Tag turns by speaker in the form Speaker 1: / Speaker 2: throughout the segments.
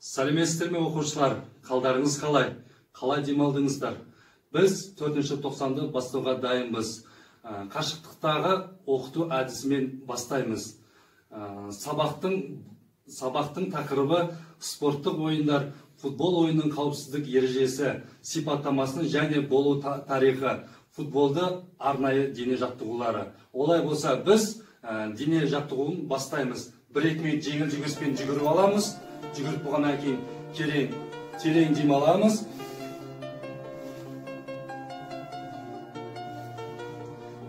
Speaker 1: Сәлеметсіздер ме оқушылар? Қалдарыңыз қалай? Қалай демалдыңыздар? Біз 4-ші тоқсанды бастауға дайынбыз. Қашықтықтағы оқыту әдісімен бастаймыз. Сабақтың тақырыбы спорттық ойындар, футбол ойынның қауіпсіздік ережесі, сипаттамасының және болу тарихы, футболды арнайы дене жаттығулары. Олай болса, біз дене жаттығуын бастаймыз. 1-2 минут жеңіл жүгіріспен жүгіріп аламыз. Жүгіріп болғаннан кейін терең дем аламыз.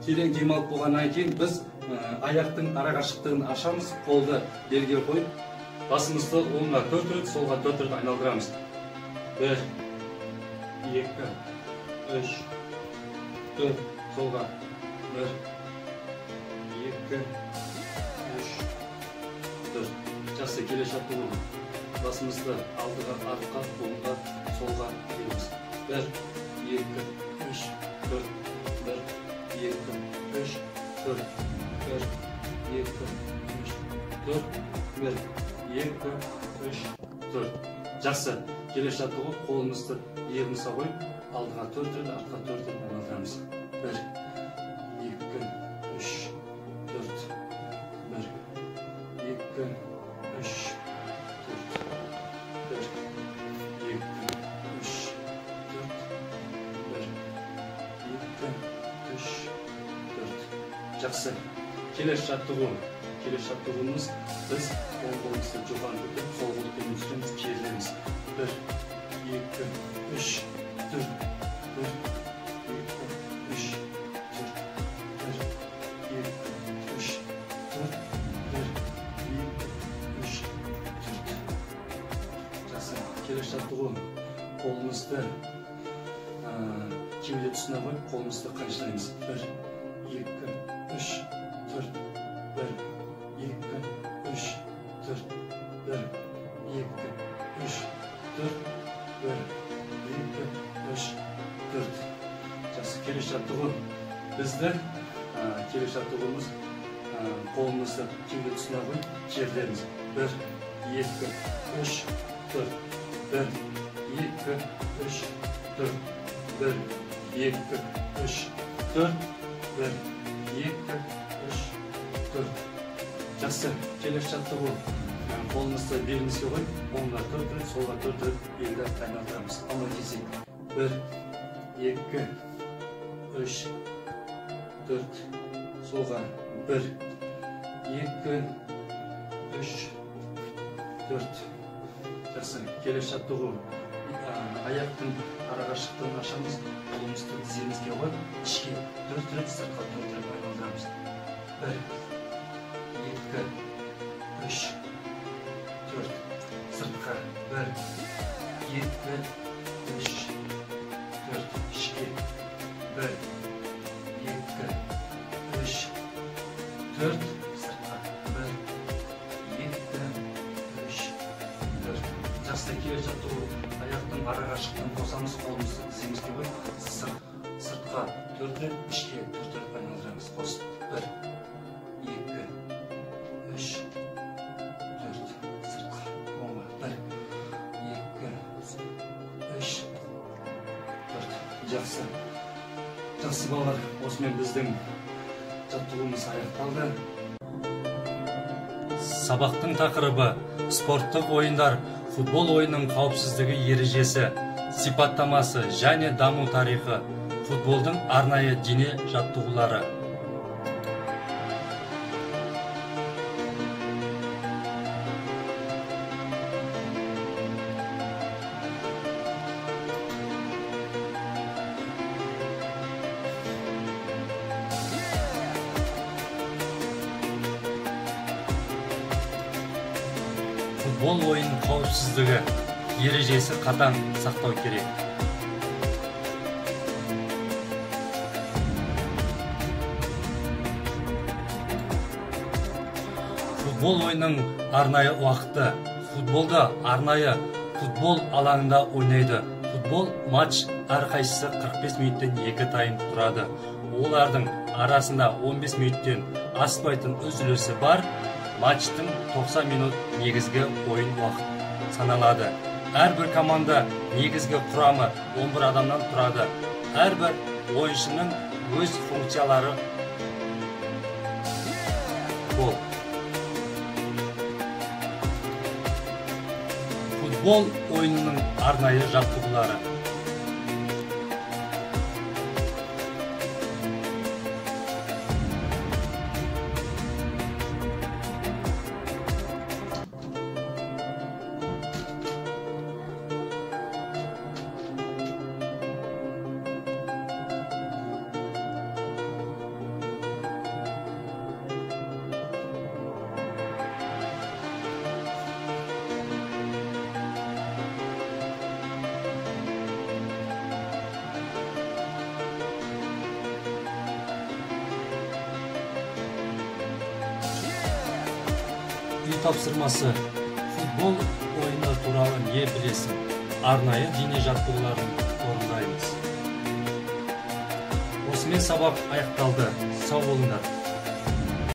Speaker 1: Терең дем алып болғаннан кейін біз аяқтың арақашықтығын ашамыз, қолды белге қойып, басымызды оңға 4 рет, солға 4 рет айналдырамыз. 1, 2, 3, 4, солға 1, 2, 3, 4. Жақсы, келе жаттығу. Басымызды алдыға, артқа, оңға, солға береміз. 1, 2, 3, 4, 1, 2, 3, 4, 1, 2, 3, 4, 1, 2, 3, 4. Жақсы, келе жаттығу. Қолымызды иығымызға қойып, алдыға 4 рет, артқа 4 рет айналдырамыз. 1, 2, 3, 4, 1, 2, 3, 4. Жақсы. Келесі жаттығуымыз біз оң қолымызды жоғары көтеріп, сол қолды өсіреміз, керілеміз. 1, 2, 3, 4, 1, 2, 3, 4, 1, 2, 3, 4, 1, 2, 3, 4. Жақсы. Келесі жаттығу. Қолымызды кеуде тұсына қойып, қолымызды қайшылаймыз. 1, 2, 3, 4, 1, 2, 3, 4, 1, 2, 3, 4, 1, 2, 3, 4. Жақсы, келесі жаттығу. Бізді келесі жаттығуымыз қолымызды кеуде тұсына қойып, керілеміз. 1, 2, 3, 4, 1, 2, 3, 4, 1, 2, 3, 4, 1, 2, 3, 4. Жақсы, келесі жаттығу. Қолымызды белімізге қойып, оңға 4 рет, солға 4 рет белді айналдырамыз. Алла кезек. 1, 2, 3, 4, солға 1, 2, 3, 4. Жақсы, келесі жаттығу. Аяқтың арақашықтығын ашамыз, қолымызды тіземізге қойып, ішке 4 рет, сыртқа 4 рет айналдырамыз. 1, 2, 3, 4, сыртқа 1, 2, 3, 4, ішке 1, 2, 3, 4, сыртқа 1, 2, 3, 4. Жақсы, келе жаттығу. Аяқтың арақашықтығын қосамыз, қолымызды тіземізге қойып, сыртқа 4 рет, ішке 4 рет айналдырамыз. Қос. 1, 2, 3, 4, сыртқа, оңға. 1, 2, 3, 4. Жақсы. Жақсы балалар, осымен біздің жаттығуымыз аяқталды. Сабақтың тақырыбы спорттық ойындар, футбол ойынның қауіпсіздігі ережесі, сипаттамасы және даму тарихы, футболдың арнайы дене жаттығулары. Футбол ойынның қауіпсіздігі ережесі қатаң сақтау керек. Футбол ойынның арнайы уақыты. Футболда арнайы футбол алаңында ойнайды. Футбол матч әрқайсысы 45 минуттен 2 тайм тұрады. Олардың арасында 15 минуттен аспайтын үзілісі бар. Матчтың 90 минут негізгі ойын уақыт. саналады. Әрбір команда негізгі құрамы 11 адамнан тұрады. Әрбір ойыншының өз функциялары бол. Футбол ойынының арнайы жаттығулары. Үй тапсырмасы. Футбол ойыны туралы не білесің? Арнайы дене жаттығуларын орындаймыз. Осымен сабақ аяқталды. Сау болыңдар.